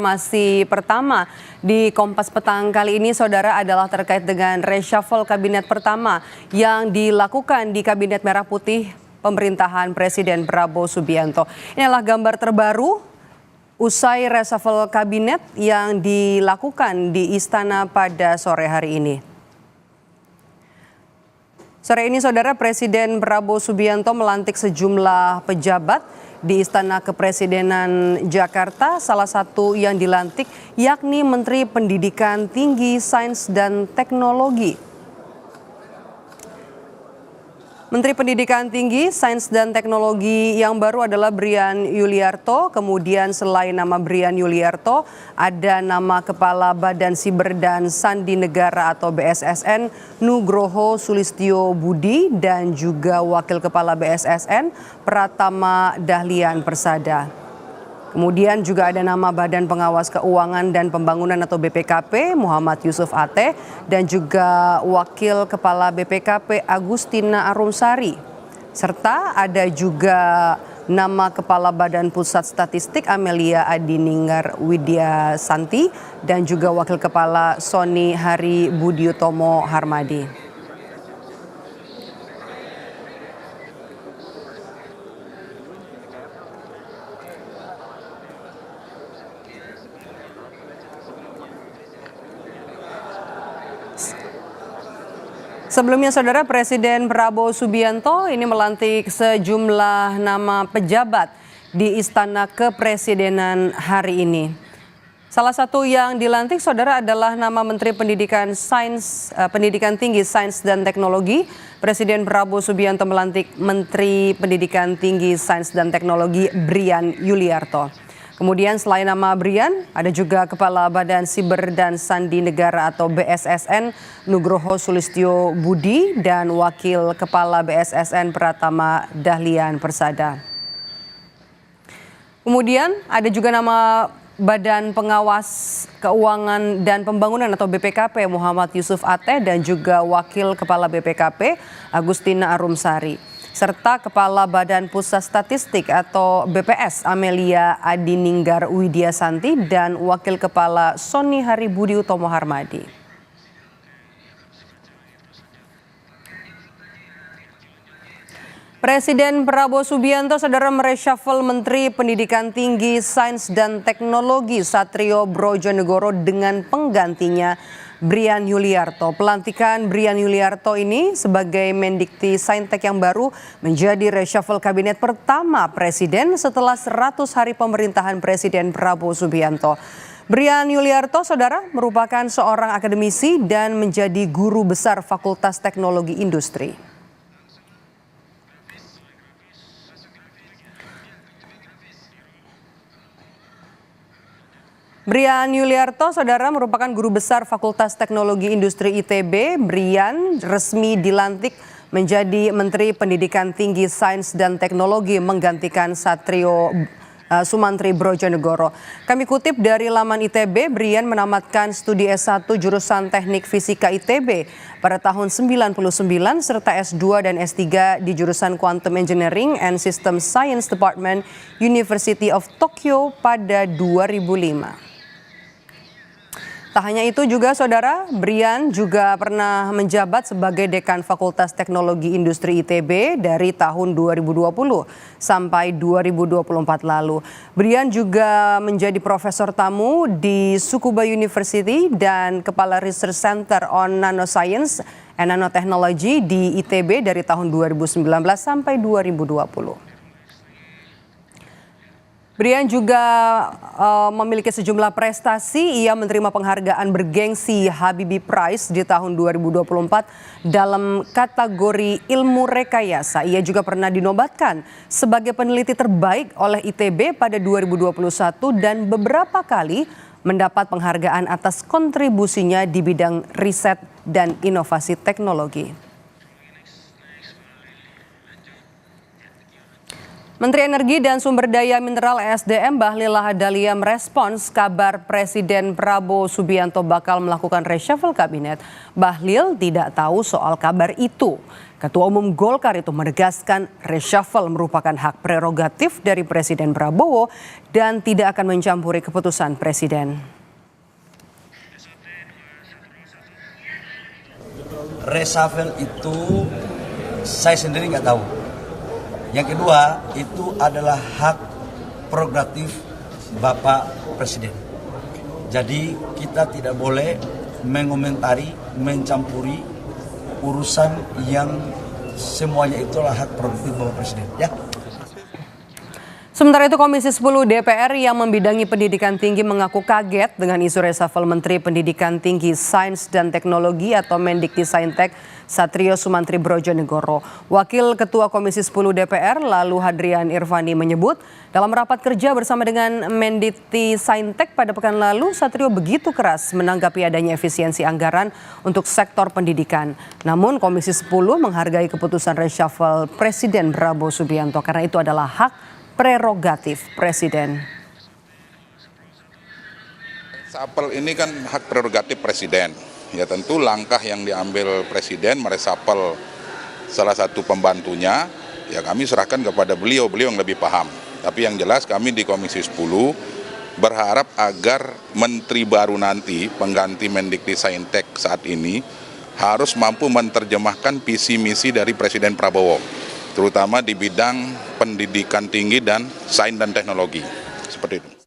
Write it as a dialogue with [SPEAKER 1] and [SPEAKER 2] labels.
[SPEAKER 1] Informasi pertama di Kompas Petang kali ini, saudara, adalah terkait dengan reshuffle kabinet pertama yang dilakukan di Kabinet Merah Putih pemerintahan Presiden Prabowo Subianto. Inilah gambar terbaru usai reshuffle kabinet yang dilakukan di Istana pada sore hari ini. Sore ini, saudara, Presiden Prabowo Subianto melantik sejumlah pejabat di Istana Kepresidenan Jakarta. Salah satu yang dilantik yakni Menteri Pendidikan Tinggi, Sains dan Teknologi. Menteri Pendidikan Tinggi, Sains dan Teknologi yang baru adalah Brian Yuliarto. Kemudian selain nama Brian Yuliarto, ada nama Kepala Badan Siber dan Sandi Negara atau BSSN Nugroho Sulistyo Budi dan juga Wakil Kepala BSSN Pratama Dahlian Persada. Kemudian juga ada nama Badan Pengawas Keuangan dan Pembangunan atau BPKP Muhammad Yusuf Ateh dan juga Wakil Kepala BPKP Agustina Arumsari. Serta ada juga nama Kepala Badan Pusat Statistik Amelia Adininggar Widya Santi dan juga Wakil Kepala Sony Hari Budiutomo Harmadi. Sebelumnya, saudara, Presiden Prabowo Subianto ini melantik sejumlah nama pejabat di Istana Kepresidenan hari ini. Salah satu yang dilantik, saudara, adalah nama Menteri Pendidikan Tinggi, Sains dan Teknologi. Presiden Prabowo Subianto melantik Menteri Pendidikan Tinggi, Sains dan Teknologi Brian Yuliarto. Kemudian selain nama Brian, ada juga Kepala Badan Siber dan Sandi Negara atau BSSN Nugroho Sulistyo Budi dan Wakil Kepala BSSN Pratama Dahlian Persada. Kemudian ada juga nama Badan Pengawas Keuangan dan Pembangunan atau BPKP Muhammad Yusuf Ateh dan juga Wakil Kepala BPKP Agustina Arumsari. Serta Kepala Badan Pusat Statistik atau BPS Amelia Adininggar Widya Santi dan Wakil Kepala Sony Hari Budiutomo Harmadi. Presiden Prabowo Subianto, saudara, mereshuffle Menteri Pendidikan Tinggi, Sains dan Teknologi Satrio Brojonegoro dengan penggantinya Brian Yuliarto. Pelantikan Brian Yuliarto ini sebagai Mendikti Saintek yang baru menjadi reshuffle kabinet pertama Presiden setelah 100 hari pemerintahan Presiden Prabowo Subianto. Brian Yuliarto, saudara, merupakan seorang akademisi dan menjadi guru besar Fakultas Teknologi Industri. Brian Yuliarto, saudara, merupakan guru besar Fakultas Teknologi Industri ITB. Brian resmi dilantik menjadi Menteri Pendidikan Tinggi, Sains dan Teknologi menggantikan Satrio Sumantri Brojonegoro. Kami kutip dari laman ITB, Brian menamatkan studi S1 jurusan Teknik Fisika ITB pada tahun 99 serta S2 dan S3 di jurusan Quantum Engineering and System Science Department University of Tokyo pada 2005. Tak hanya itu juga, saudara, Brian juga pernah menjabat sebagai Dekan Fakultas Teknologi Industri ITB dari tahun 2020 sampai 2024 lalu. Brian juga menjadi profesor tamu di Tsukuba University dan Kepala Research Center on Nanoscience and Nanotechnology di ITB dari tahun 2019 sampai 2020. Brian juga memiliki sejumlah prestasi. Ia menerima penghargaan bergengsi Habibie Prize di tahun 2024 dalam kategori ilmu rekayasa. Ia juga pernah dinobatkan sebagai peneliti terbaik oleh ITB pada 2021 dan beberapa kali mendapat penghargaan atas kontribusinya di bidang riset dan inovasi teknologi. Menteri Energi dan Sumber Daya Mineral (ESDM) Bahlil Lahadalia merespons kabar Presiden Prabowo Subianto bakal melakukan reshuffle kabinet. Bahlil tidak tahu soal kabar itu. Ketua Umum Golkar itu menegaskan reshuffle merupakan hak prerogatif dari Presiden Prabowo dan tidak akan mencampuri keputusan Presiden.
[SPEAKER 2] Reshuffle itu saya sendiri nggak tahu. Yang kedua, itu adalah hak prerogatif Bapak Presiden. Jadi kita tidak boleh mengomentari, mencampuri urusan yang semuanya itulah hak prerogatif Bapak Presiden. Ya.
[SPEAKER 1] Sementara itu Komisi 10 DPR yang membidangi pendidikan tinggi mengaku kaget dengan isu reshuffle Menteri Pendidikan Tinggi, Sains dan Teknologi atau Mendikti-Saintek Satrio Sumantri Brojonegoro. Wakil Ketua Komisi 10 DPR lalu Hadrian Irvani menyebut dalam rapat kerja bersama dengan Mendikti-Saintek pada pekan lalu Satrio begitu keras menanggapi adanya efisiensi anggaran untuk sektor pendidikan. Namun Komisi 10 menghargai keputusan reshuffle Presiden Prabowo Subianto karena itu adalah hak prerogatif Presiden.
[SPEAKER 3] Reshuffle ini kan hak prerogatif Presiden. Ya tentu langkah yang diambil Presiden mereshuffle salah satu pembantunya, ya kami serahkan kepada beliau yang lebih paham. Tapi yang jelas kami di Komisi 10 berharap agar menteri baru nanti, pengganti Mendikti-Saintek saat ini, harus mampu menerjemahkan visi misi dari Presiden Prabowo, terutama di bidang pendidikan tinggi dan sains dan teknologi. Seperti itu.